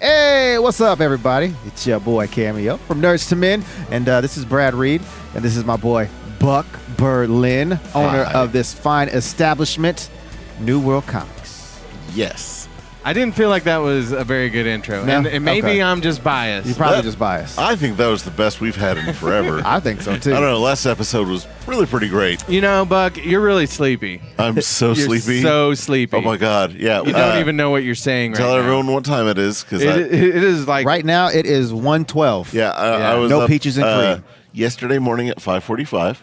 Hey, what's up, everybody? It's your boy Cameo from Nerds to Men, and this is Brad Reed, and this is my boy Buck Berlin, owner of this fine establishment, New World Comics. Yes. I didn't feel like that was a very good intro, No? and maybe Okay. I'm just biased. You're probably just biased. I think that was the best we've had in forever. I think so, too. I don't know. Last episode was really pretty great. You know, Buck, you're really sleepy. I'm so You're sleepy. so sleepy. Oh, my God. Yeah. You don't even know what you're saying right now. Tell everyone what time it is. Cause It is like... Right now, it is 1:12. I was No up, peaches and cream. Yesterday morning at 5:45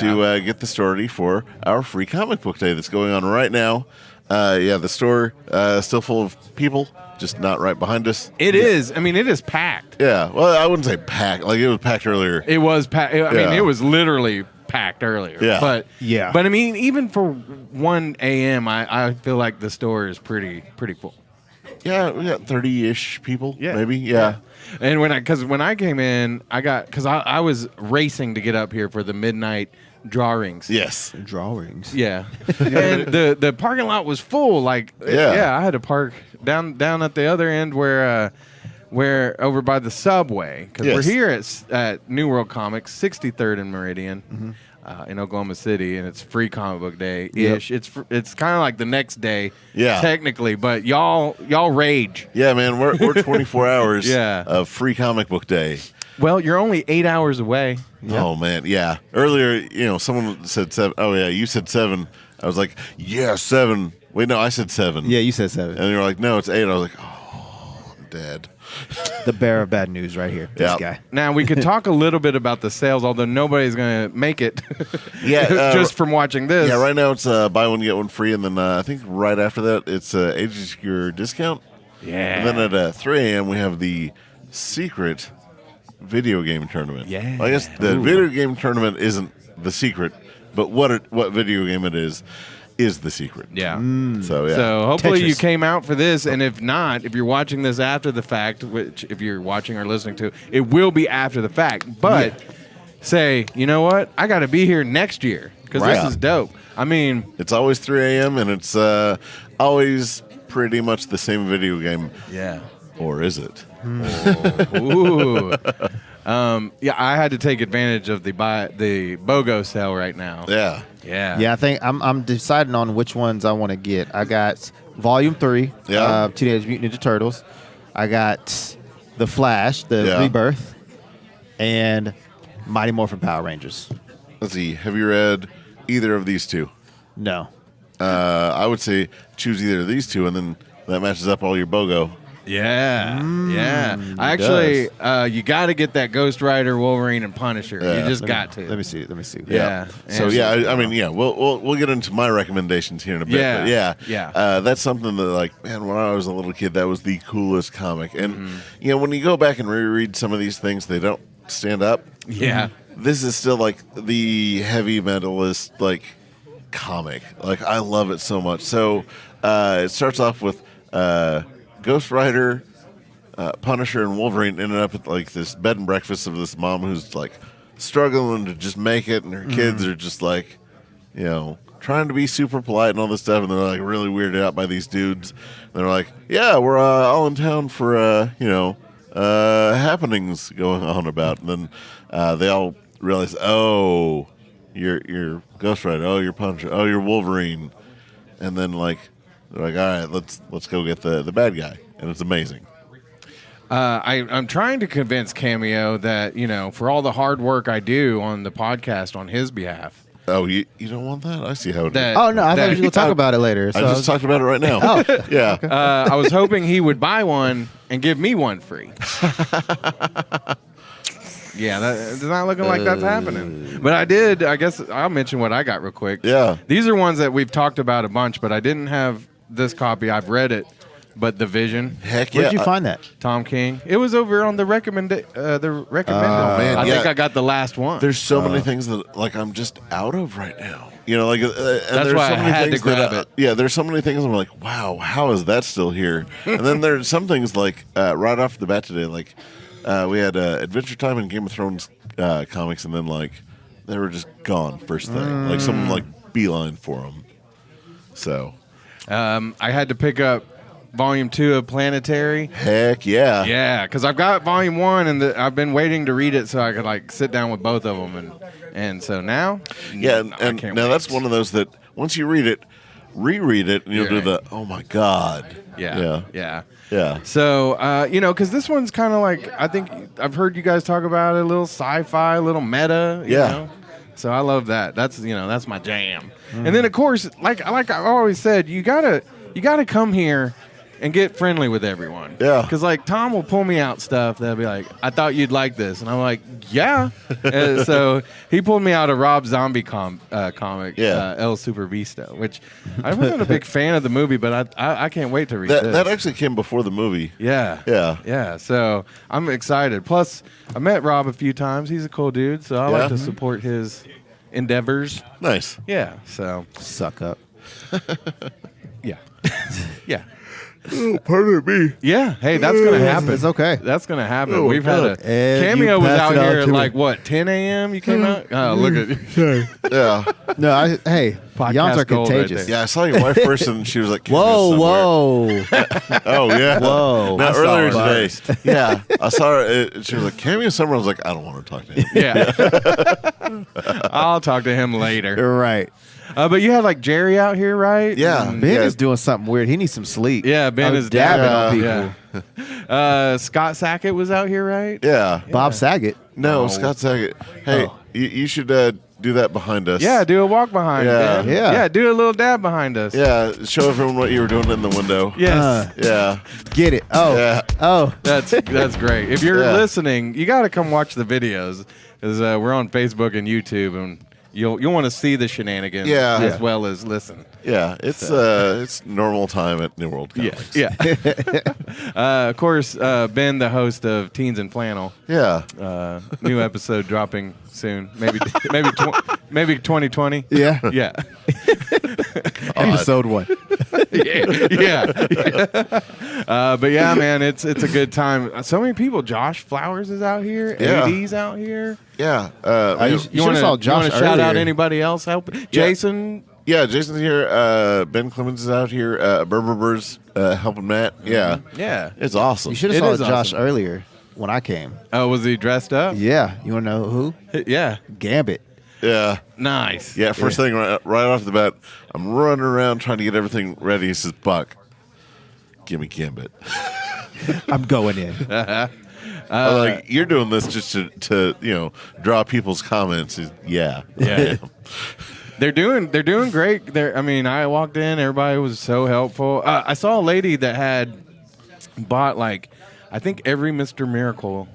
to get the store ready for our free comic book day that's going on right now. The store still full of people, just not right behind us. It is. I mean, it is packed. Yeah. Well, I wouldn't say packed. Like, it was packed earlier. It was packed. I mean, it was literally packed earlier. Yeah. But I mean, even for 1 a.m., I feel like the store is pretty full. Yeah, we got 30-ish people, Yeah. maybe. Yeah. And when I came in, I was racing to get up here for the midnight drawings. Yes. Drawings. Yeah, and the parking lot was full. Like, I had to park down at the other end where over by the subway, because we're here at New World Comics, 63rd and Meridian, in Oklahoma City, and it's free comic book day ish. It's kind of like the next day, technically, but y'all rage. Yeah, man, we're 24 hours Yeah. of free comic book day. Well, you're only 8 hours away. Oh, man, yeah. Earlier, someone said 7. Oh, yeah, you said 7. I was like, yeah, 7. Wait, no, I said 7. Yeah, you said 7. And you were like, no, it's 8. I was like, oh, I'm dead. The bearer of bad news right here. This guy. Now, we could talk a little bit about the sales, although nobody's going to make it just from watching this. Yeah, right now it's buy one, get one free. And then I think right after that, it's Age Secure discount. Yeah. And then at 3 a.m., we have the secret video game tournament. Yeah. Well, I guess the video game tournament isn't the secret, but what video game it is the secret. Yeah. So, yeah. So hopefully Tetris. you came out for this, and if not, if you're watching this after the fact, which if you're watching or listening to, it will be after the fact. But say, you know what? I got to be here next year because Right. this is dope. I mean, It's always 3 a.m., and it's always pretty much the same video game. yeah. Or is it? Ooh. I had to take advantage of the BOGO sale right now. Yeah. Yeah. Yeah, I think I'm deciding on which ones I want to get. I got Volume 3, Teenage Mutant Ninja Turtles. I got The Flash, the Rebirth, and Mighty Morphin Power Rangers. Let's see. Have you read either of these two? No. I would say choose either of these two, and then that matches up all your BOGO. Yeah, I actually, you got to get that Ghost Rider, Wolverine, and Punisher. Yeah. You just got to. Let me see. Yeah. So we'll get into my recommendations here in a bit. Yeah. But that's something that, like, man, when I was a little kid, that was the coolest comic. And when you go back and reread some of these things, they don't stand up. Yeah. This is still like the heavy metalist comic. Like, I love it so much. So it starts off with Ghost Rider, Punisher, and Wolverine ended up at like this bed and breakfast of this mom who's like struggling to just make it, and her kids are just like, trying to be super polite and all this stuff, and they're like really weirded out by these dudes. And they're like, yeah, we're all in town for happenings going on about, and then they all realize, oh, you're Ghost Rider, oh, you're Punisher, oh, you're Wolverine, and then like. They're like, all right, let's go get the bad guy, and it's amazing. I'm trying to convince Cameo that for all the hard work I do on the podcast on his behalf. Oh, you don't want that? I see how it is. Oh, no, I thought you were going to talk about it later. I just talked about it right now. Yeah. I was hoping he would buy one and give me one free. Yeah, it's not looking like that's happening. But I did. I guess I'll mention what I got real quick. Yeah. These are ones that we've talked about a bunch, but I didn't have this copy. I've read it, but The Vision. Heck yeah. Where'd you find that? Tom King. It was over on the recommended. man, I yeah. think I got the last one. There's so many things that like I'm just out of right now. And That's there's why so I many had to things grab that, it. Yeah, there's so many things I'm like, wow, how is that still here? And then there's some things like right off the bat today, like we had Adventure Time and Game of Thrones comics, and then like they were just gone first thing. Like someone like beeline for them. So I had to pick up Volume 2 of Planetary. Heck yeah. Yeah, because I've got Volume 1, and I've been waiting to read it so I could like sit down with both of them, and so now, yeah, and now that's one of those that once you read it, reread it, and you'll do the oh my god. Yeah. So because this one's kind of like, I think I've heard you guys talk about it, a little sci-fi, a little meta. You know? So I love that. That's that's my jam. And then of course, like I've always said, you gotta come here and get friendly with everyone. Yeah. Because like Tom will pull me out stuff that'll be like, I thought you'd like this, and I'm like, yeah. So he pulled me out a Rob Zombie comic, El Supervisto, which I wasn't a big fan of the movie, but I can't wait to read this. That actually came before the movie. Yeah. So I'm excited. Plus, I met Rob a few times. He's a cool dude, so I like to support his endeavors. Nice. Yeah. So suck up. Yeah. Yeah. Oh, pardon me. Yeah. Hey, that's gonna happen. It's okay. That's gonna happen. Oh, We've had a Cameo was out here at like what 10 a.m. You came out. Oh, look at you. Yeah. No, hey, yawns are gold right contagious. there. Yeah, I saw your wife first, and she was like, whoa. Oh, yeah. Whoa. No, I earlier saw her. today. Yeah. I saw her. She was like, Cameo somewhere. I was like, I don't want to talk to him. Yeah. I'll talk to him later. You're right. But you had like Jerry out here, right? Yeah. Ben is doing something weird. He needs some sleep. Yeah, Ben is dabbing on people. people. Yeah. Scott Sackett was out here, right? Yeah. Bob Saget. No, Oh. Scott Saget. Hey, you should do that behind us. Yeah, do a walk behind. Yeah. Ben. Yeah. Yeah, do a little dab behind us. Yeah, show everyone what you were doing in the window. Yes. Yeah. Get it. Oh. Yeah. Oh. That's great. If you're listening, you got to come watch the videos, because we're on Facebook and YouTube, and you'll want to see the shenanigans as well as listen. Yeah, it's normal time at New World Comics. Yeah. Of course, Ben, the host of Teens in Flannel. Yeah. New episode dropping soon. Maybe 2020. Yeah. Yeah. Episode 1. Yeah. But yeah, man, it's a good time. So many people. Josh Flowers is out here. Yeah. AD's out here. Yeah. You should have saw Josh shout out earlier. anybody else help? Jason. Yeah, Jason's here. Ben Clemens is out here. Burber's helping Matt. Yeah. Yeah. It's awesome. You should have saw Josh earlier when I came. Oh, was he dressed up? Yeah. You want to know who? Yeah. Gambit. Yeah. Nice. Yeah, first thing right off the bat, I'm running around trying to get everything ready. He says, Buck, give me Gambit. I'm going in. I'm like, you're doing this just to draw people's comments. Yeah. They're doing great. I walked in, everybody was so helpful. I saw a lady that had bought I think every Mr. Miracle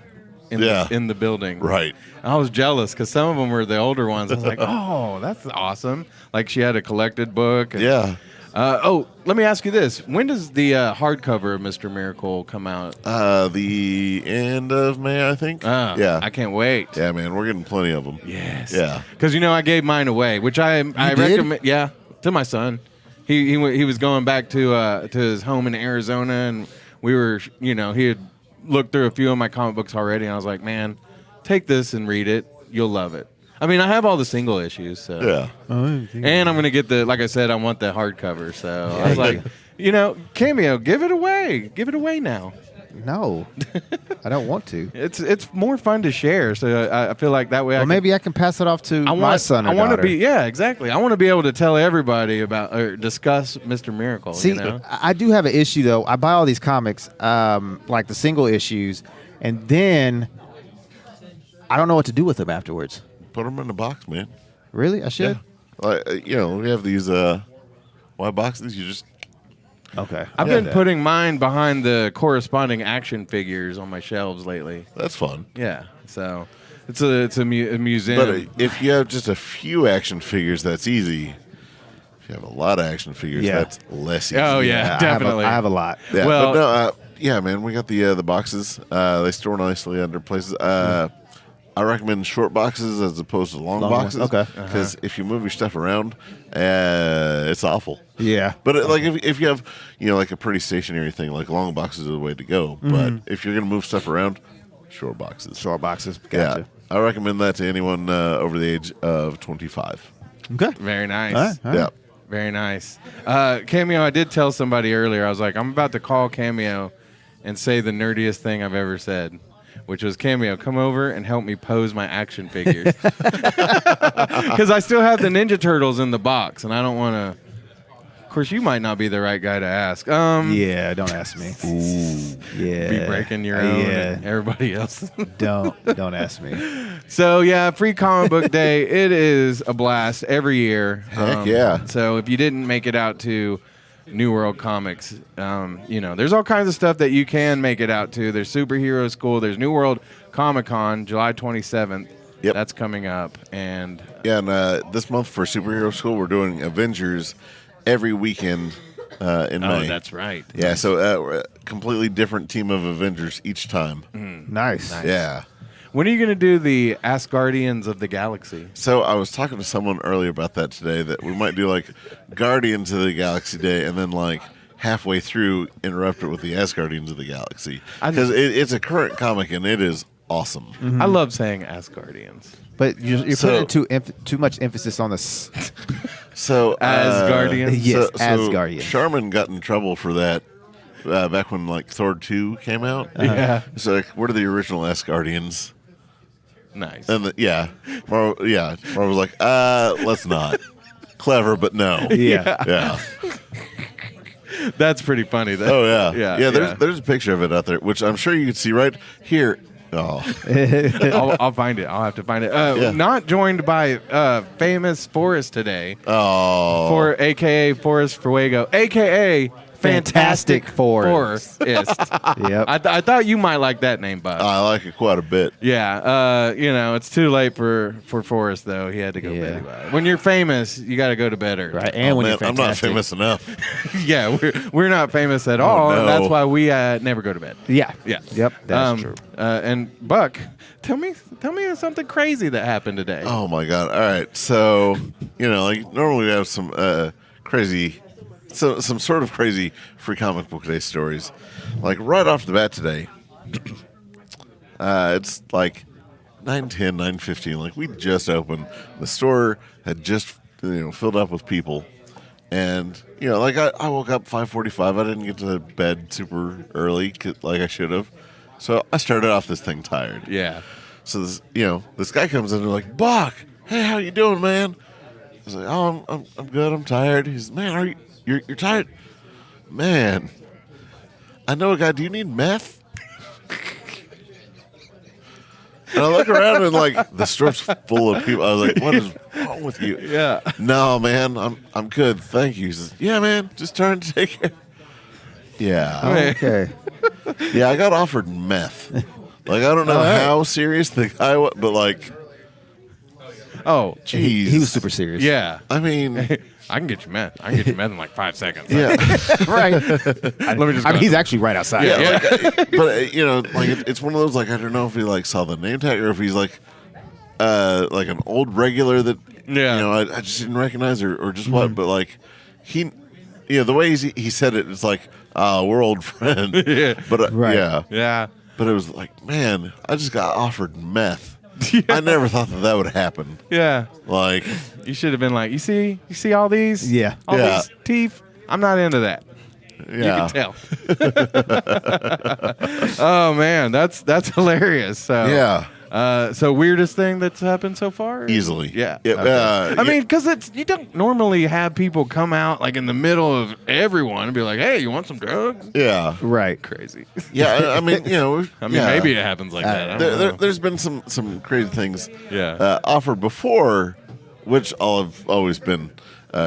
in the building. Right. I was jealous because some of them were the older ones. I was like, oh, that's awesome. Like she had a collected book. And, Yeah. Let me ask you this. When does the hardcover of Mr. Miracle come out? The end of May, I think. I can't wait. Yeah, man, we're getting plenty of them. Yes. Yeah. Because I gave mine away, which I recommend. Yeah, to my son. He was going back to his home in Arizona, and we were he had looked through a few of my comic books already, and I was like, man, take this and read it. You'll love it. I have all the single issues, so and I'm gonna get like I said, I want the hardcover. So I was like, Cameo, give it away now. No, I don't want to. It's more fun to share. So I feel like that way. Maybe I can pass it off to my son or daughter. Exactly. I want to be able to tell everybody about or discuss Mr. Miracle. See, I do have an issue though. I buy all these comics, like the single issues, and then I don't know what to do with them afterwards. Put them in the box, man. Really? I should? Yeah. We have these white boxes. You just... Okay. I've been putting mine behind the corresponding action figures on my shelves lately. That's fun. Yeah. So it's a museum. But if you have just a few action figures, that's easy. If you have a lot of action figures, that's less easy. Oh, yeah, definitely. I have a lot. Yeah, well, but no, man, we got the boxes. They store nicely under places. I recommend short boxes as opposed to long boxes. Okay. Because if you move your stuff around, it's awful. Yeah. But if you have like a pretty stationary thing, like long boxes are the way to go. But if you're gonna move stuff around, short boxes. Short boxes. Gotcha. Yeah, I recommend that to anyone over the age of 25. Okay. Very nice. All right. Yeah. Very nice. Cameo, I did tell somebody earlier, I was like, I'm about to call Cameo and say the nerdiest thing I've ever said, which was, Cameo, come over and help me pose my action figures. Because I still have the Ninja Turtles in the box, and I don't want to... Of course, you might not be the right guy to ask. Yeah, don't ask me. Ooh. Yeah. Be breaking your own and everybody else. Don't ask me. So, yeah, Free Comic Book Day. It is a blast every year. Heck yeah. So if you didn't make it out to New World Comics, there's all kinds of stuff that you can make it out to. There's Superhero School. There's New World Comic Con, July 27th. Yep. That's coming up. And this month for Superhero School, we're doing Avengers every weekend in May. Oh, that's right. Yeah, so we're a completely different team of Avengers each time. Nice. Yeah. When are you going to do the Asgardians of the Galaxy? So I was talking to someone earlier about that today, that we might do like Guardians of the Galaxy Day and then like halfway through interrupt it with the Asgardians of the Galaxy. Because it's a current comic and it is awesome. Mm-hmm. I love saying Asgardians. But you're putting too much emphasis on this. So Asgardians? Yes, Asgardians. Sharman got in trouble for that back when like Thor 2 came out. Yeah. So like, what are the original Asgardians? Nice. And Mara was like, let's not. Clever, but no. Yeah. That's pretty funny, though. Oh yeah. There's a picture of it out there, which I'm sure you can see right here. Oh, I'll find it. I'll have to find it. Not joined by famous Forrest today. Oh, For AKA Forrest Fuego, AKA Fantastic Forrest. Yep. I thought you might like that name, Bud. I like it quite a bit. Yeah. It's too late for Forrest though. He had to go Yeah. to bed. When you're famous, you got to go to bed early. Right. And when you're I'm not fantastic. famous enough. Yeah, we're not famous at all. no. And that's why we never go to bed. Yeah. Yeah. Yep. That's true. And Buck, tell me something crazy that happened today. Oh my God! All right, so like normally we have some crazy. So some sort of crazy Free Comic Book Day stories. Like right off the bat today, it's like 9:10, 9:15. Like we just opened. The store had just filled up with people. And, like I woke up 5:45. I didn't get to bed super early like I should have. So I started off this thing tired. Yeah. So this guy comes in and like, Buck, hey, how you doing, man? I was like, oh, I'm good. I'm tired. He's, man, you're tired? Man, I know a guy. Do you need meth? And I look around and like the store's full of people. I was like, what is wrong with you? Yeah. No, man, I'm good. Thank you. He says, yeah, man, just trying to take care. Yeah. Okay. Yeah, I got offered meth. Like, I don't know how serious the guy was, but like, oh, geez. He was super serious. Yeah. I mean, I can get you meth. I can get you meth in like 5 seconds. yeah. Right. Let me just. He's actually right outside. Yeah, but like it's one of those, like, I don't know if he like saw the name tag or if he's like an old regular that I just didn't recognize or just what, but like he, the way he said it, it's like, we're old friends. Yeah. But Right. Yeah. but it was like, man, I just got offered meth. I never thought that would happen. Yeah. Like, You should have been like, you see all these? Yeah. All Yeah. these teeth? I'm not into that. yeah. You can tell. Oh man, that's hilarious. So Yeah. So weirdest thing that's happened so far? Easily. Yeah. Yeah. I mean, because you don't normally have people come out like in the middle of everyone and be like, "Hey, you want some drugs?" Yeah. Right. Crazy. Yeah. I mean, Maybe it happens like that. I don't know. There's been some crazy things Yeah. offered before, which have always been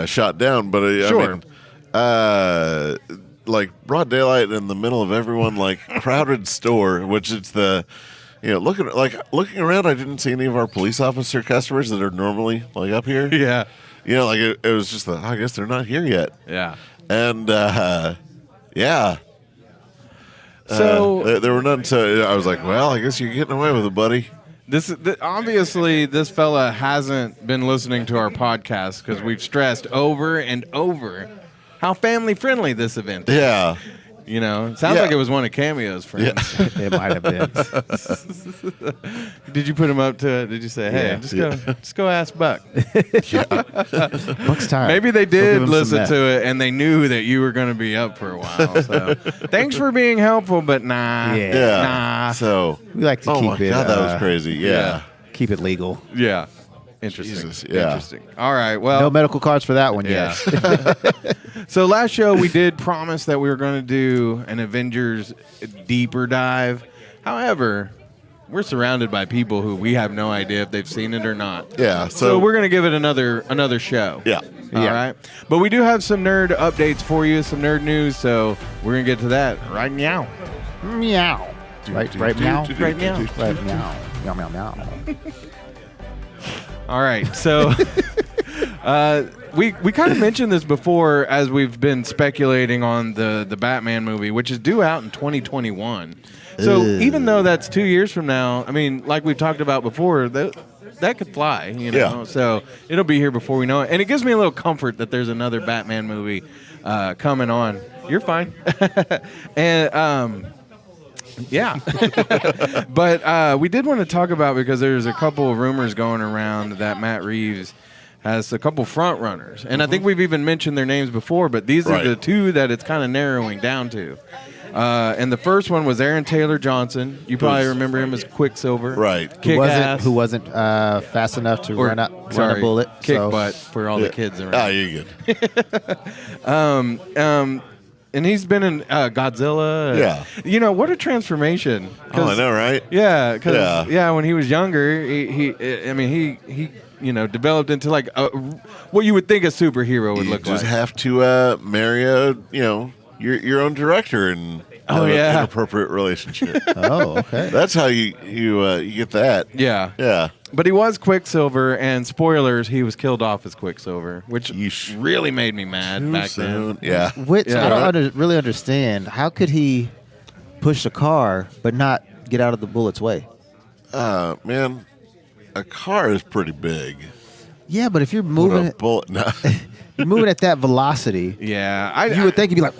shot down. But Sure. I mean, like broad daylight in the middle of everyone, like crowded store, which it's the. Looking around, I didn't see any of our police officer customers that are normally like up here. Yeah. Like it was just I guess they're not here yet. Yeah. And yeah. So there were none. So I was like, well, I guess you're getting away with it, buddy. Obviously, this fella hasn't been listening to our podcast because we've stressed over and over how family friendly this event is. Yeah. You know, it sounds like it was one of Cameo's friends. Yeah. It might have been. Did you put him up to it? Did you say, hey, just go ask Buck? Buck's tired. Maybe they did listen to it and they knew that you were going to be up for a while. So thanks for being helpful, but nah. Yeah. Nah. So we like to keep it. Oh my God, that was crazy. Yeah. Keep it legal. Yeah. Interesting. Jesus, yeah. Interesting. All right. Well, no medical cards for that one yeah. yet. So last show we did promise that we were going to do an Avengers deeper dive. However, we're surrounded by people who we have no idea if they've seen it or not. Yeah. So we're going to give it another show. Yeah. All right. But we do have some nerd updates for you, some nerd news. So we're going to get to that right now. Meow. Right meow. Right now. Right meow. Meow meow meow. All right, so we kind of mentioned this before as we've been speculating on the Batman movie, which is due out in 2021. So even though that's 2 years from now, I mean, like we've talked about before, that could fly, you know. Yeah. So it'll be here before we know it, and it gives me a little comfort that there's another Batman movie coming on. You're fine, and. Yeah. But we did want to talk about, because there's a couple of rumors going around that Matt Reeves has a couple front runners. And I think we've even mentioned their names before, but these are the two that it's kind of narrowing down to. And the first one was Aaron Taylor Johnson. You probably remember him as Quicksilver. Right. Who wasn't fast enough to run a bullet. Kick butt for all the kids around. Oh, you're good. And he's been in Godzilla. Yeah. You know, what a transformation. Oh, I know, right? Yeah, because when he was younger, he developed into like what you would think a superhero would look like. You just have to marry your own director and an inappropriate relationship. Oh, okay. That's how you get that. Yeah. Yeah. But he was Quicksilver, and spoilers, he was killed off as Quicksilver, which really made me mad back then. Yeah. Which I don't really understand. How could he push a car but not get out of the bullet's way? Man, a car is pretty big. Yeah, but if you're moving you're moving at that velocity. Yeah, you would think you'd be like.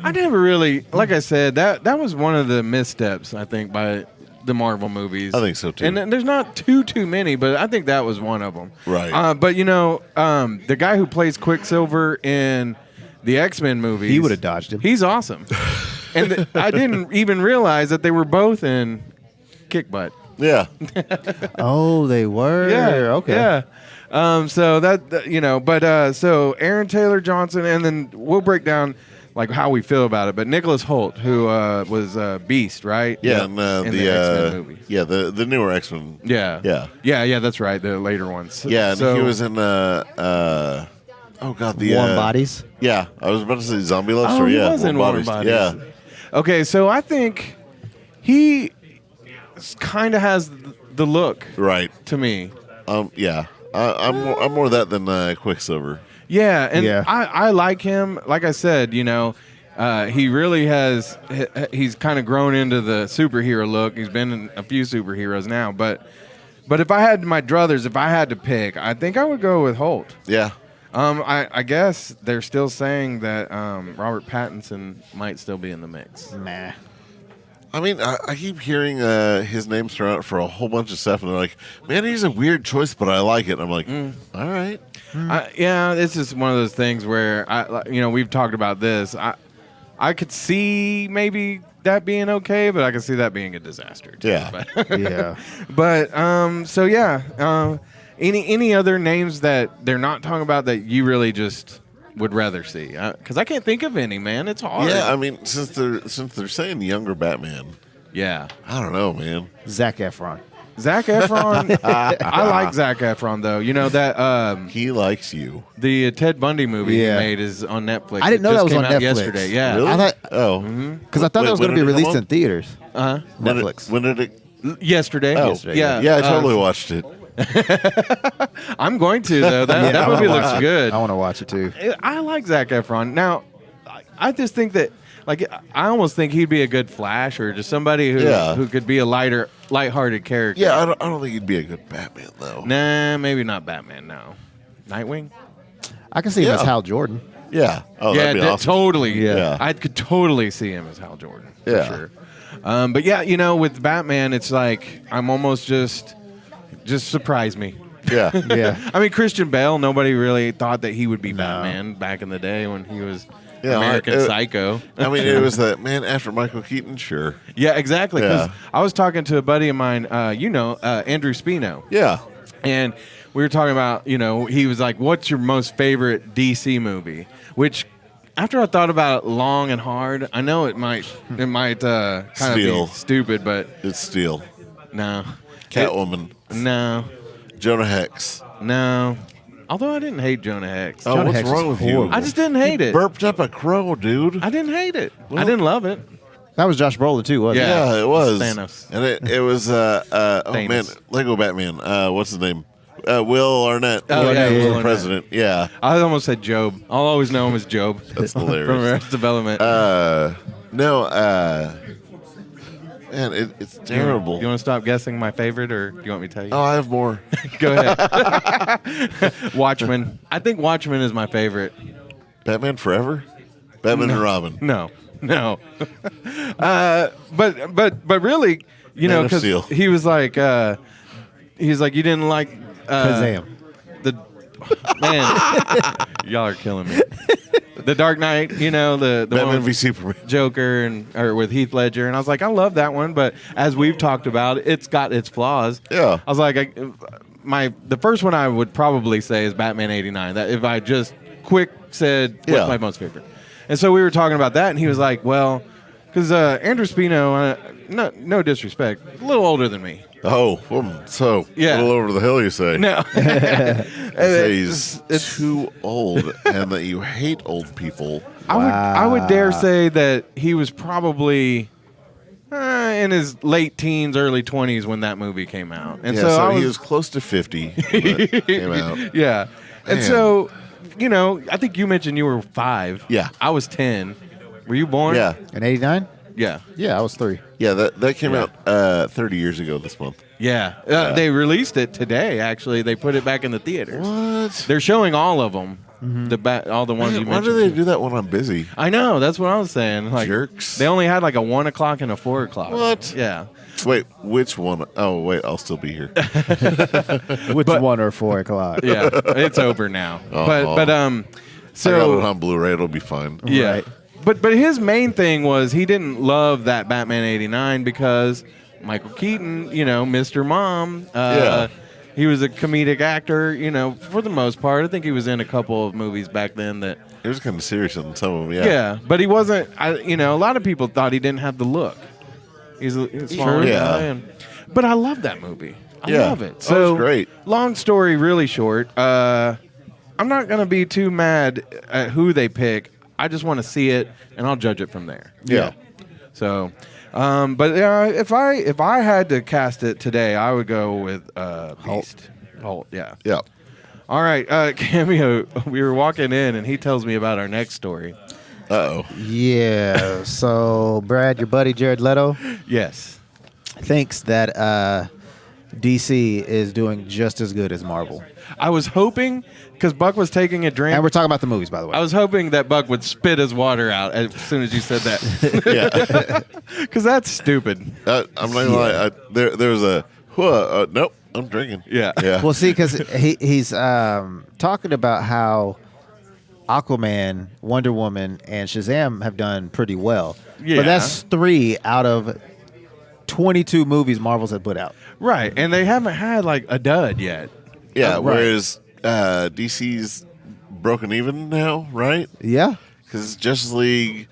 I never really, like I said, that was one of the missteps, I think, by the Marvel movies. I think so too. And there's not too many, but I think that was one of them. Right. But the guy who plays Quicksilver in the X-Men movies, he would have dodged him. He's awesome. And I didn't even realize that they were both in Kick Butt. Yeah. Oh, they were. Yeah. Okay. Yeah. So Aaron Taylor Johnson, and then we'll break down like how we feel about it. But Nicholas Hoult, who was Beast, right? Yeah, and in the X-Men movies. Yeah, the newer X-Men. Yeah. That's right. The later ones. Yeah, and he was in Warm Bodies. Yeah, I was about to say Zombie Love Oh, Story. he Yeah, was in Warm Bodies. Yeah. Okay, so I think he kind of has the look, right, to me. Yeah, I'm more that than Quicksilver. Yeah, and I like him. Like I said, he really has. He's kind of grown into the superhero look. He's been in a few superheroes now, but if I had my druthers, if I had to pick, I think I would go with Holt. Yeah. I guess they're still saying that Robert Pattinson might still be in the mix. Nah. I mean, I keep hearing his name thrown out for a whole bunch of stuff, and they're like, man, he's a weird choice, but I like it. And I'm like, all right. It's just one of those things where, we've talked about this. I could see maybe that being okay, but I could see that being a disaster too. Yeah. But any other names that they're not talking about that you really just would rather see? Because I can't think of any, man. It's hard. Yeah, I mean, since they're saying younger Batman. Yeah. I don't know, man. Zac Efron. I like Zac Efron though. You know that he likes you. The Ted Bundy movie he made is on Netflix. I didn't know that was on Netflix yesterday. Yeah, really? I thought, because I thought that was going to be released in theaters. Netflix. When did it? Yesterday. Oh, yesterday. Yeah, I totally watched it. I'm going to though. That movie looks good. I want to watch it too. I like Zac Efron. Now, I just think that. Like, I almost think he'd be a good Flash or just somebody who could be a lighthearted character. Yeah, I don't think he'd be a good Batman, though. Nah, maybe not Batman, no. Nightwing? I can see him as Hal Jordan. Yeah. Oh, yeah, that'd be awesome. totally. Yeah. I could totally see him as Hal Jordan. Yeah. For sure. But yeah, with Batman, it's like I'm almost just surprise me. Yeah. Yeah. I mean, Christian Bale, nobody really thought that he would be Batman back in the day when he was American Psycho. I mean, it was that, man, after Michael Keaton, sure. Yeah, exactly. Because Yeah. I was talking to a buddy of mine, Andrew Spino. Yeah. And we were talking about, he was like, what's your most favorite DC movie? Which, after I thought about it long and hard, I know it might kind of be stupid, but... It's Steel. No. Catwoman. No. Jonah Hex. No. Although I didn't hate Jonah Hex. Oh, Jonah what's Hex wrong was with you? horrible. I just didn't hate it. Burped up a crow, dude. I didn't hate it. Well- I didn't love it. That was Josh Brolin too, wasn't it? Yeah, it was. Thanos. And it was, oh man, Lego Batman. What's his name? Will Arnett. Oh, yeah, He was Will the Arnett. president. Yeah. I almost said Job. I'll always know him as Job. That's hilarious. From Arrested Development. Man, it's terrible. Do you want to stop guessing my favorite, or do you want me to tell you? Oh, I have more. Go ahead. Watchmen. I think Watchmen is my favorite. Batman Forever? Batman and Robin. No. But really, Man of because Steel. he was like, you didn't like Kazam. the man. Y'all are killing me. The Dark Knight, the Batman one v Superman. Joker or with Heath Ledger, and I was like, I love that one, but as we've talked about, it's got its flaws. Yeah. I was like, the first one I would probably say is Batman '89. That if I just quick said what's Yeah. my most favorite, and so we were talking about that, and he was like, well, because Andrew Spino, no disrespect, a little older than me. Oh, so Yeah. a little over the hill, you say? No, You say he's too old and that you hate old people. I would dare say that he was probably in his late teens, early 20s when that movie came out, and Yeah, so, so I he was close to 50 when it came out. yeah, and Man. so I think you mentioned you were 5. Yeah. I was 10. Were you born? Yeah. In '89? yeah, Yeah, I was 3. Yeah, that came Yeah. out 30 years ago this month. yeah. They released it today. Actually, they put it back in the theaters. What? They're showing all of them. All the ones you Why mentioned. do they do that when I'm busy? I know. That's what I was saying. Like, Jerks. They only had like a 1 o'clock and a 4 o'clock. What? Yeah. Wait, which one? Oh, wait, I'll still be here. Which one or 4 o'clock? Yeah. It's over now. Uh-huh. But I got so it on Blu-ray. It'll be fine. yeah. Right. But his main thing was he didn't love that Batman '89 because Michael Keaton, Mr. Mom. Yeah. He was a comedic actor, for the most part. I think he was in a couple of movies back then that. It was kind of serious on some of them. Yeah. Yeah, but he wasn't. A lot of people thought he didn't have the look. He's a smaller True. guy. Yeah. But I love that movie. I Yeah. love it. Oh, So it's great. Long story, really short. I'm not gonna be too mad at who they pick. I just want to see it, and I'll judge it from there. Yeah. So, but if I had to cast it today, I would go with Beast. Holt. Yeah. Yeah. All right, Cameo. We were walking in, and he tells me about our next story. Uh-oh. Yeah. So, Brad, your buddy Jared Leto Yes. thinks that DC is doing just as good as Marvel. I was hoping, because Buck was taking a drink. And we're talking about the movies, by the way. I was hoping that Buck would spit his water out as soon as you said that. Yeah. Because that's stupid. I'm not going to lie. There was a, nope, I'm drinking. Yeah. Yeah. Well, see, because he's talking about how Aquaman, Wonder Woman, and Shazam have done pretty well. Yeah. But that's 3 out of 22 movies Marvel's had put out. Right. And they haven't had like a dud yet. Yeah, Right. whereas DC's broken even now, right? Yeah. Because Justice League,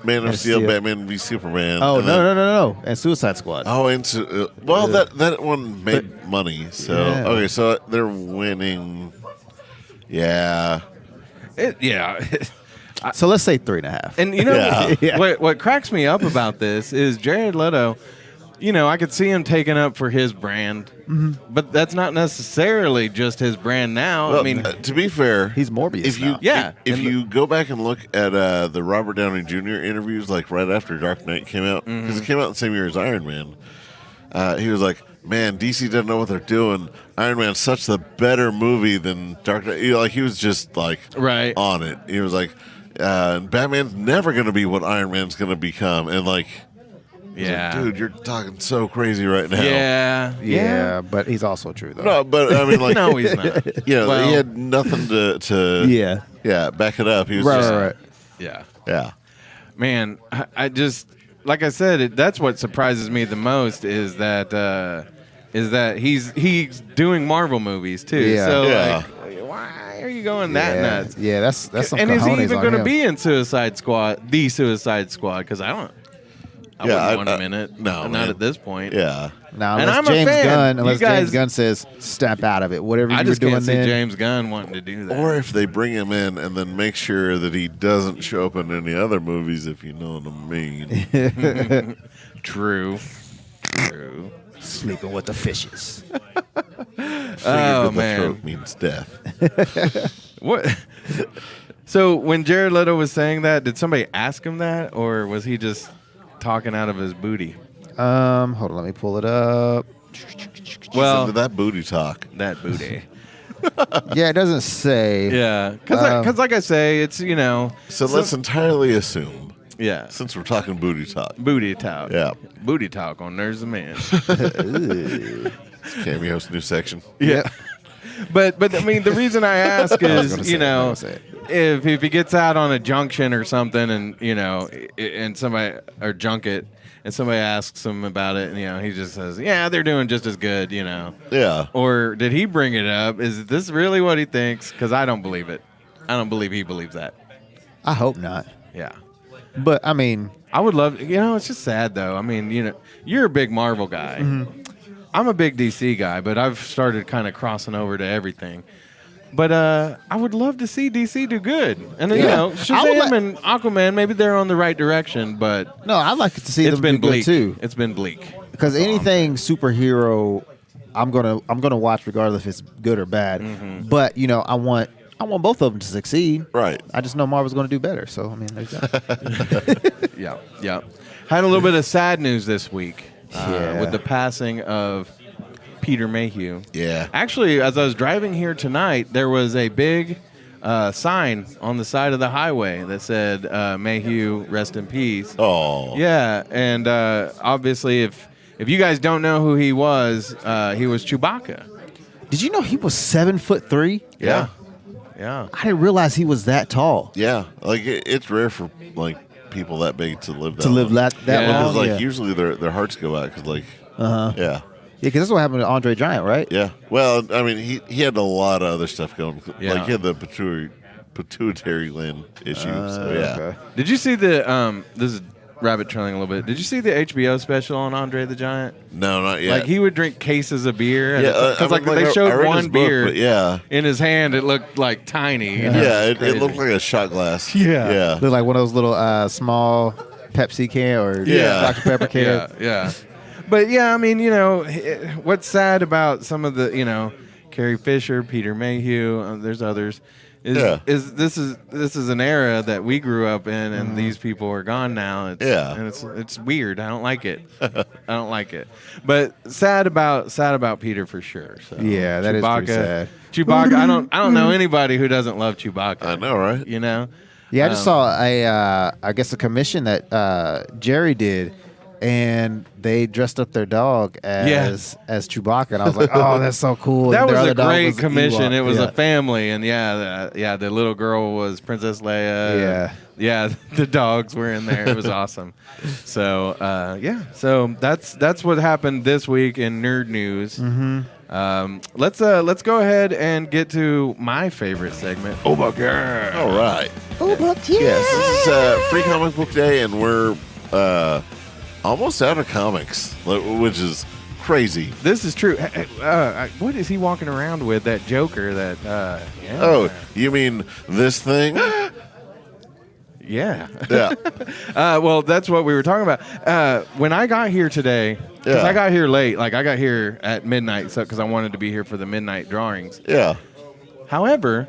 Man of Steel, Batman v Superman. Oh, and no. And Suicide Squad. Oh, into well, that one made money. So Yeah. okay, so they're winning. Yeah. So let's say 3.5. And Yeah. what cracks me up about this is Jared Leto, I could see him taking up for his brand, but that's not necessarily just his brand now. Well, I mean, to be fair, He's Morbius If you now. Yeah. if And you go back and look at the Robert Downey Jr. interviews, like right after Dark Knight came out, because it came out the same year as Iron Man, he was like, man, DC doesn't know what they're doing. Iron Man's such the better movie than Dark Knight. Like he was just like on it. He was like, Batman's never going to be what Iron Man's going to become, and like. Yeah, like, dude, you're talking so crazy right now. Yeah, but he's also true though. No, but I mean, like, no, he's not. Yeah, well, he had nothing to back it up. He was right. Yeah. Man, I just like I said, that's what surprises me the most is that he's doing Marvel movies too. Yeah. So like, why are you going that nuts? Yeah, that's some. And is he even going to be in Suicide Squad? The Suicide Squad? Because I wouldn't want him in it. No, not at this point. Yeah. Now, and unless I'm James a fan. Gunn, James Gunn says step out of it, whatever I you were just doing can't see then. James Gunn wanting to do that. Or if they bring him in and then make sure that he doesn't show up in any other movies, if you know what I mean. True. Sleeping with the fishes. Oh, the man. throat means death. What? So when Jared Leto was saying that, did somebody ask him that, or was he just talking out of his booty? Hold on, let me pull it up. Well, that booty talk. That booty. Yeah, it doesn't say. Yeah, because like I say, it's So let's entirely assume. Yeah. Since we're talking booty talk. Booty talk. Yeah. Booty talk on Nerds and Man. It's Cameo's new section. Yeah. But I mean, the reason I ask is, if he gets out on a junction or something, and and somebody or junket, and somebody asks him about it, and he just says, "Yeah, they're doing just as good," Yeah. Or did he bring it up? Is this really what he thinks? Because I don't believe it. I don't believe he believes that. I hope not. Yeah. But I mean, I would love. It's just sad though. I mean, you're a big Marvel guy. Mm-hmm. I'm a big DC guy, but I've started kind of crossing over to everything. But I would love to see DC do good. And Shazam and Aquaman, maybe they're on the right direction, but no, I'd like to see them do bleak good too. It's been bleak. Because anything superhero, I'm gonna watch regardless if it's good or bad. Mm-hmm. But I want both of them to succeed. Right. I just know Marvel's going to do better. So I mean, there's that. Yeah. Had a little bit of sad news this week Yeah. with the passing of Peter Mayhew. Yeah. Actually, as I was driving here tonight, there was a big sign on the side of the highway that said Mayhew, rest in peace. Oh. Yeah, and obviously, if you guys don't know who he was Chewbacca. Did you know he was 7'3"? Yeah. Yeah. I didn't realize he was that tall. Yeah. Like it's rare for like people that big to live that To live long. that Yeah. long. Because Yeah. usually their hearts go out because Uh-huh. yeah. Yeah, because that's what happened to Andre Giant, right? Yeah. Well, I mean, he had a lot of other stuff going. Yeah. Like he had the pituitary gland issue. So yeah. Okay. Did you see the this is rabbit trailing a little bit. Did you see the HBO special on Andre the Giant? No, not yet. Like he would drink cases of beer. Yeah, Because I mean, they I showed read one his book, beer but yeah. in his hand. It looked like tiny. Yeah, it Crazy. looked like a shot glass. Yeah. Yeah. Looked like one of those little small Pepsi can or Dr. Pepper can. Yeah. But yeah, I mean, what's sad about some of the, Carrie Fisher, Peter Mayhew, there's others. Is this is an era that we grew up in, and these people are gone now. And it's weird. I don't like it. But sad about Peter for sure. So, Yeah, that is pretty sad. Chewbacca. I don't know anybody who doesn't love Chewbacca. I know, right? Yeah, I just saw I guess a commission that Jerry did, and they dressed up their dog as Chewbacca, and I was like, oh, that's so cool. That And their was other a dog great was commission. Ewok. It was Yeah. a family, and the little girl was Princess Leia. Yeah, the dogs were in there. It was awesome. So so that's what happened this week in nerd news. Mm-hmm. Let's go ahead and get to my favorite segment. Oh my god! All right. Oh, but yeah. Yes, this is Free Comic Book Day, and we're almost out of comics, which is crazy. This is true. What is he walking around with? That Joker? That Oh, you mean this thing? Yeah. Yeah. Well, that's what we were talking about. When I got here today, because I got here late, like I got here at midnight, because I wanted to be here for the midnight drawings. Yeah. However,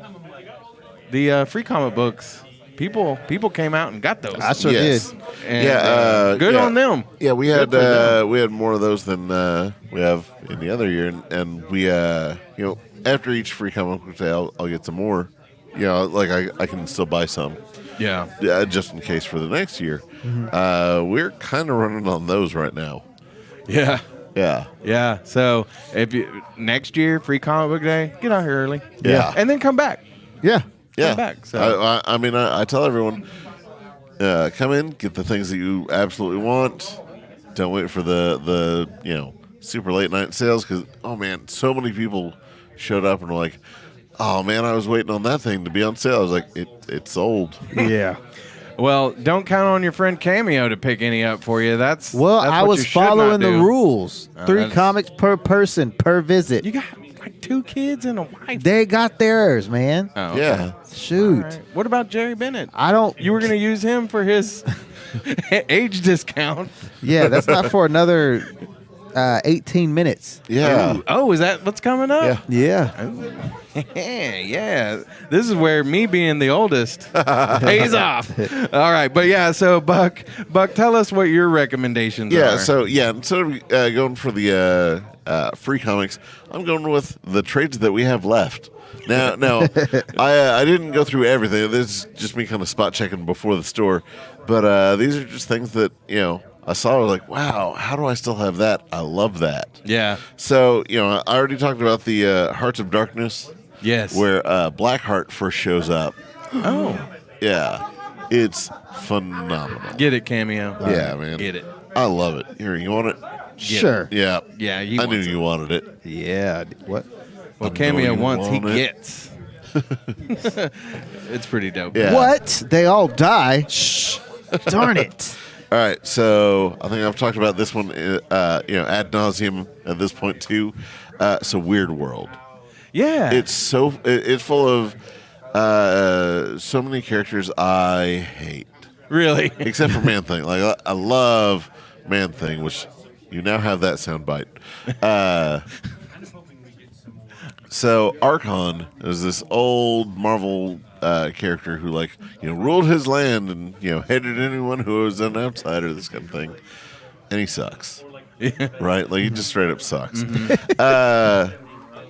the Free Comic Books people came out and got those. I sure did. And, good on them. Yeah, we had more of those than we have in the other year, and we after each free comic book day, I'll get some more. Like I can still buy some. Yeah. Just in case for the next year. Mm-hmm. We're kind of running on those right now. Yeah. Yeah. Yeah. So if you next year free comic book day, get out here early. Yeah. And then come back. Yeah. Yeah. Come back. So I tell everyone, come in, get the things that you absolutely want. Don't wait for the super late night sales because so many people showed up and were like, oh man, I was waiting on that thing to be on sale. I was like, it's sold. Yeah. Well, don't count on your friend Cameo to pick any up for you. That's I what was you should following not the do. rules. 3 comics per person per visit. You got like 2 kids and a wife. They got theirs, man. Oh, okay. Yeah. Shoot. All right. What about Jerry Bennett? I don't. You were going to use him for his age discount. Yeah, that's not for another 18 minutes. Yeah. Ooh. Oh, is that what's coming up? Yeah. Yeah. This is where me being the oldest pays off. All right, but yeah. So Buck, tell us what your recommendations are. Yeah. So instead of going for the free comics, I'm going with the trades that we have left. Now, I didn't go through everything. This is just me kind of spot checking before the store, but these are just things that I saw. I was like, wow, how do I still have that? I love that. Yeah. So I already talked about the Hearts of Darkness. Yes. Where Blackheart first shows up. Oh. Yeah. It's phenomenal. Get it, Cameo. Yeah, man. Get it. I love it. Here, you want it? Sure. Yeah. Yeah. I knew you wanted it. Yeah. What? Well, I know Cameo you wants, he want it. gets. It's pretty dope. Yeah. What? They all die? Shh. Darn it. All right. So I think I've talked about this one, ad nauseum at this point too. So Weird World. Yeah. It's it's full of so many characters I hate. Really? Except for Man Thing. Like I love Man Thing, which you now have that soundbite. So Archon is this old Marvel character who ruled his land and hated anyone who was an outsider, this kind of thing. And he sucks. Yeah. Right? Like he just straight up sucks. Mm-hmm.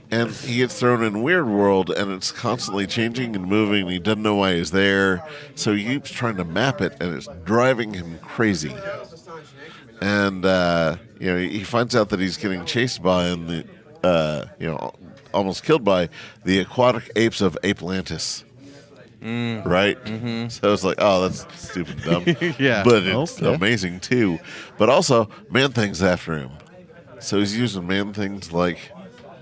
And he gets thrown in Weird World, and it's constantly changing and moving, and he doesn't know why he's there. So he keeps trying to map it, and it's driving him crazy. And, he finds out that he's getting chased by and, almost killed by the aquatic apes of Apelantis. Right? Mm-hmm. So it's like, oh, that's stupid dumb. Yeah. But it's amazing, too. But also, Man-Thing's after him. So he's using Man-Thing to,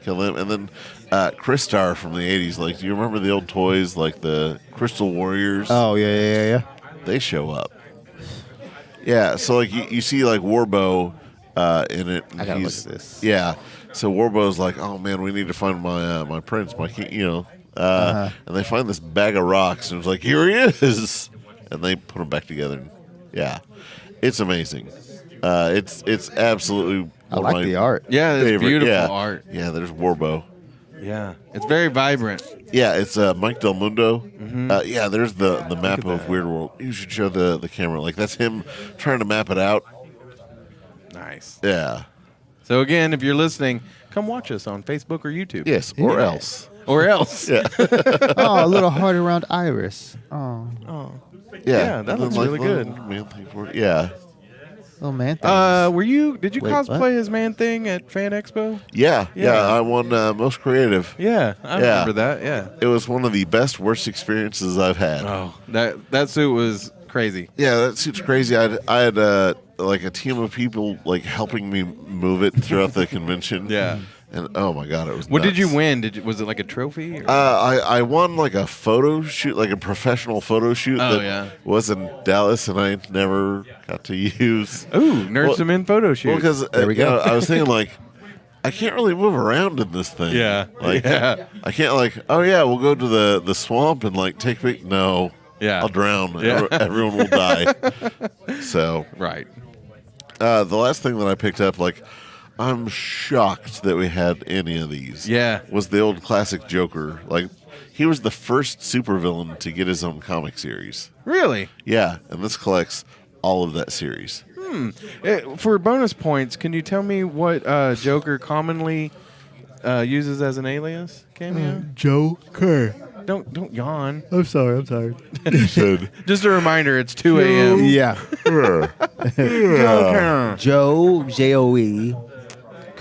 kill him. And then Crystar from the 80s. Do you remember the old toys, like the Crystal Warriors? Oh, yeah. They show up. Yeah, so you see Warbow in it. I gotta look at this. Yeah, so Warbow's like, oh man, we need to find my prince, my king, and they find this bag of rocks, and it's like, here he is, and they put them back together. And, yeah, it's amazing. It's absolutely. I like the art. Yeah, it's favorite. beautiful art. Yeah, there's Warbow. Yeah, it's very vibrant. Yeah, it's Mike Del Mundo. Mm-hmm. Yeah, there's the map of Weird World. You should show the camera. That's him trying to map it out. Nice. Yeah. So again, if you're listening, come watch us on Facebook or YouTube. Yes, or else. Or else. Yeah. Oh, a little heart around Iris. Oh. Yeah, that looks really good. Yeah. Oh, man. Did you cosplay his Man Thing at Fan Expo? Yeah. I won Most Creative. Yeah, I remember that. Yeah. It was one of the best, worst experiences I've had. Oh, that suit was crazy. Yeah, that suit's crazy. I had a team of people helping me move it throughout the convention. Yeah. And oh my god, it was. What nuts. did you win? Was it like a trophy? Or? I won a photo shoot, a professional photo shoot was in Dallas, and I never got to use. Ooh, Nerds Some In photo shoot. Well, because There we go. I was thinking I can't really move around in this thing. Yeah. I can't oh yeah, we'll go to the swamp and take pic. No. Yeah. I'll drown. Yeah. Everyone will die. So. Right. The last thing that I picked up, I'm shocked that we had any of these. Yeah. Was the old classic Joker. he was the first supervillain to get his own comic series. Really? Yeah, and this collects all of that series. For bonus points, can you tell me what Joker commonly uses as an alias? Cameo? Joker. Don't yawn. I'm sorry. He said, Just a reminder, it's 2 a.m. Yeah. Joker. Joe, J-O-E.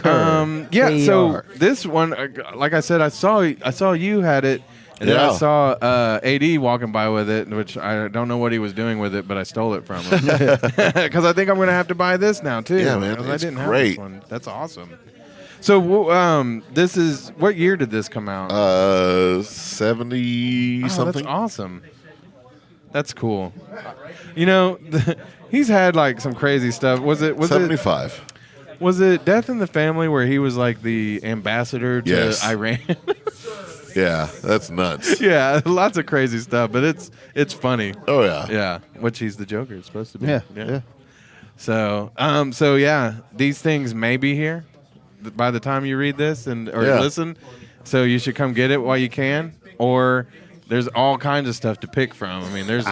Yeah, so this one, like I said, I saw you had it, and then I saw AD walking by with it, which I don't know what he was doing with it, but I stole it from him. Because I think I'm going to have to buy this now, too. Yeah, man, I didn't great. have this one. That's awesome. So this is, what year did this come out? 70 something. That's awesome. That's cool. You know, he's had like some crazy stuff. Was 75. Was it Death in the Family where he was like the ambassador to Iran? Yeah, that's nuts. Yeah, lots of crazy stuff, but it's funny. Oh yeah. Yeah, which he's the Joker. It's supposed to be. Yeah. So yeah, these things may be here by the time you read this or listen. So you should come get it while you can, or there's all kinds of stuff to pick from. I mean, I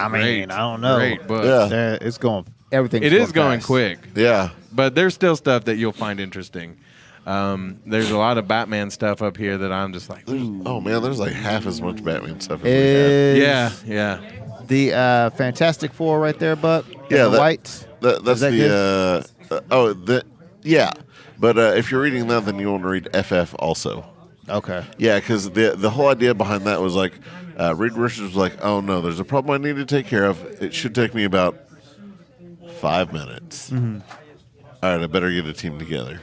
don't know. Great books. Yeah. It's going. Everything's It is going fast. quick. Yeah. But there's still stuff that you'll find interesting. There's a lot of Batman stuff up here that I'm just like, Oh man, there's like half as much Batman stuff as we had. yeah. The Fantastic Four right there, Buck. Yeah, the whites. That's that yeah. But if you're reading that, then you want to read FF also. Okay. Yeah, because the whole idea behind that was like, Reed Richards was like, oh no, there's a problem I need to take care of. It should take me about 5 minutes. Mm-hmm. All right, I better get a team together.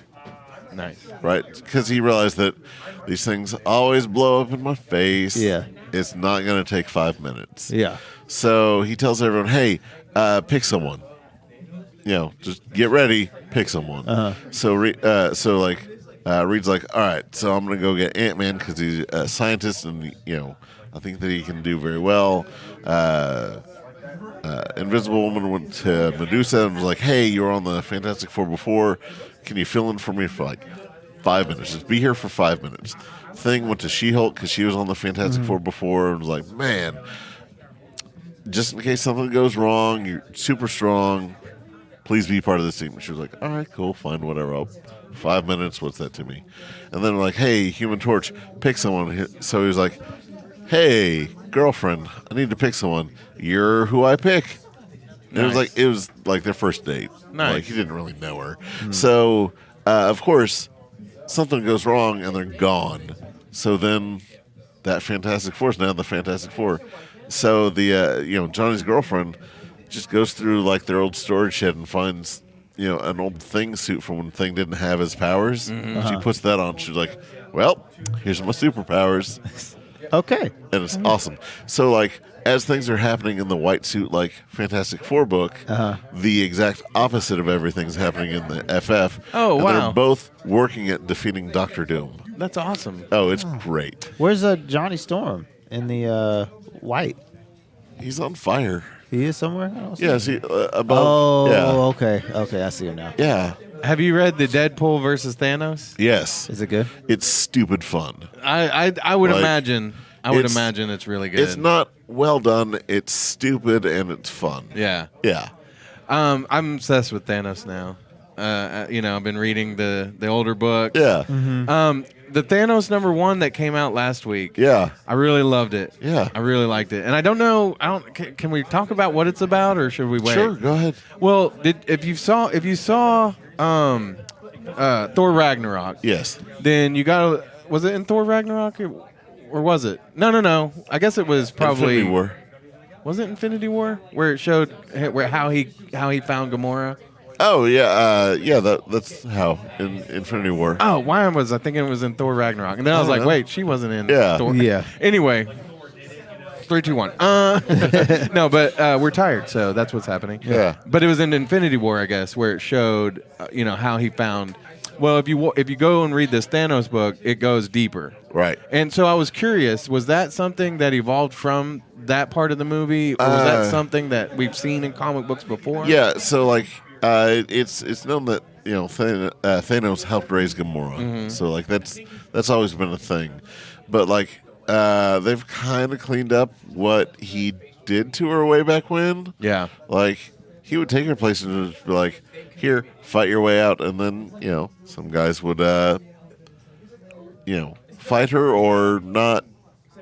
Nice. Right? Because he realized that these things always blow up in my face. Yeah. It's not going to take 5 minutes. Yeah. So he tells everyone, hey, pick someone. You know, just get ready, pick someone. Uh-huh. So Reed's like, all right, so I'm going to go get Ant-Man because he's a scientist and, you know, I think that he can do very well. Invisible Woman went to Medusa and was like, hey, you were on the Fantastic Four before. Can you fill in for me for like 5 minutes? Just be here for 5 minutes. Thing went to She-Hulk because she was on the Fantastic Four before and was like, man, just in case something goes wrong, you're super strong. Please be part of this team. She was like, all right, cool, fine, whatever. 5 minutes, what's that to me? And then like, hey, Human Torch, pick someone. So he was like, hey, girlfriend, I need to pick someone. You're who I pick. Nice. It was like their first date. Nice. Like he didn't really know her. So of course something goes wrong and they're gone. So then that Fantastic Four is now the Fantastic Four. So the Johnny's girlfriend just goes through like their old storage shed and finds an old Thing suit from when Thing didn't have his powers. She puts that on. She's like, well, here's my superpowers. Okay. And it's awesome. So, like, as things are happening in the white suit, like, Fantastic Four book, the exact opposite of everything's happening in the FF. Oh, and wow. they're both working at defeating Dr. Doom. That's awesome. Oh, it's great. Where's Johnny Storm in the white? He's on fire. He is somewhere? I don't see Yeah, him. see, above. Oh, yeah. okay. Okay, I see him now. Yeah. Have you read the Deadpool versus Thanos? Yes. Is it good? It's stupid fun. I would Like, imagine. I would imagine it's really good. It's not well done. It's stupid and it's fun. Yeah. Yeah. I'm obsessed with Thanos now. I've been reading the older book. Yeah. The Thanos #1 that came out last week. Yeah. I really loved it. Yeah. I really liked it. And I don't know. Can we talk about what it's about, or should we wait? Sure. Go ahead. Well, if you saw Thor Ragnarok, Yes. then you gotta. Was it in Thor Ragnarok, or was it? No. I guess it was probably. Infinity War. Was it Infinity War where it showed how he found Gamora? Oh yeah, that's how in Infinity War. Oh, why was I thinking it was in Thor Ragnarok? And then I was like, wait, she wasn't in Yeah. Thor. Yeah. Anyway, 3, 2, 1. No, but we're tired, so that's what's happening. Yeah. But it was in Infinity War, I guess, where it showed, how he found. Well, if you go and read this Thanos book, it goes deeper. Right. And so I was curious, was that something that evolved from that part of the movie, or was that something that we've seen in comic books before? Yeah. So like, it's known that Thanos helped raise Gamora. So like that's always been a thing. But like they've kind of cleaned up what he did to her way back when. Yeah. Like, he would take her places and just be like, here, fight your way out. And then, some guys would, fight her or not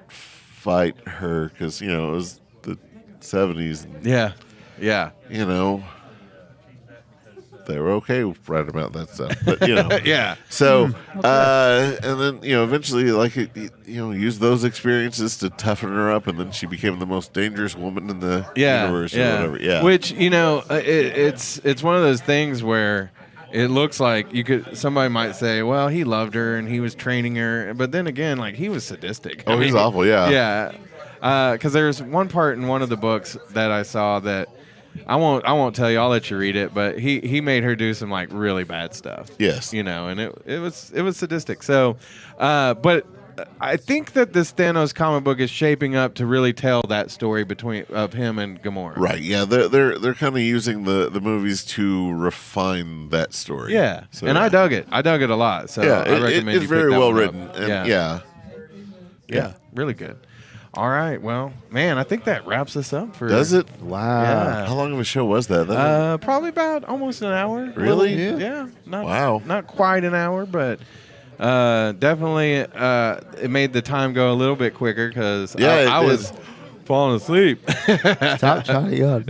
fight her because, it was the 70s. And, yeah. They were okay right about that stuff. But, yeah. So, and then, eventually, like, used those experiences to toughen her up, and then she became the most dangerous woman in the universe or whatever. Yeah. Which, it's one of those things where it looks like somebody might say, well, he loved her and he was training her. But then again, like, he was sadistic. Oh, he's awful, yeah. Yeah. Because there's one part in one of the books that I saw that I won't tell you. I'll let you read it. But he made her do some like really bad stuff. Yes. And it was sadistic. So, but I think that this Thanos comic book is shaping up to really tell that story of him and Gamora. Right. Yeah. They're kind of using the movies to refine that story. Yeah. So, and I dug it. I dug it a lot. So yeah, I recommend it's you very pick that well one written. up. And yeah. Really good. All right. Well, man, I think that wraps us up for. Does it? Wow. Yeah. How long of a show was that? Probably about almost an hour. Really? Yeah. Wow. Not quite an hour, but definitely it made the time go a little bit quicker because I was falling asleep. Stop trying to yawn.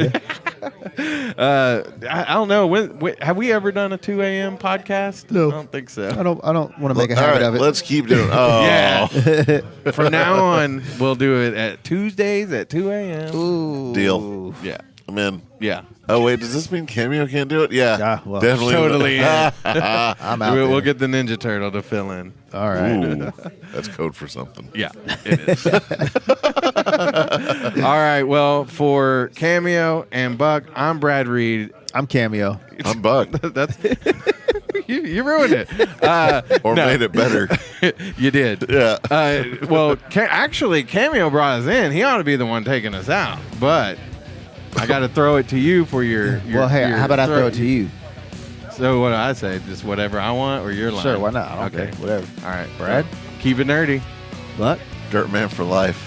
I don't know. When have we ever done a 2 a.m. podcast? No. I don't think so. I don't want to make a habit of it. Let's keep doing. Oh, Yeah. From now on, we'll do it at Tuesdays at 2 a.m. Ooh. Deal. Yeah. I'm in. Yeah. Oh wait, does this mean Cameo can't do it? Yeah. Yeah, well, definitely. Totally. I'm out. We'll get the Ninja Turtle to fill in. All right. Ooh, that's code for something. Yeah, it is. All right. Well, for Cameo and Buck, I'm Brad Reed. I'm Cameo. I'm Buck. That's you ruined it. Or made it better. You did. Yeah. Well, actually, Cameo brought us in. He ought to be the one taking us out, but I got to throw it to you for your Well, hey, how about I throw it to you? So what do I say? Just whatever I want or your line? Sure, why not? I don't care. Whatever. All right. Brad? Keep it nerdy. What? Dirt man for life.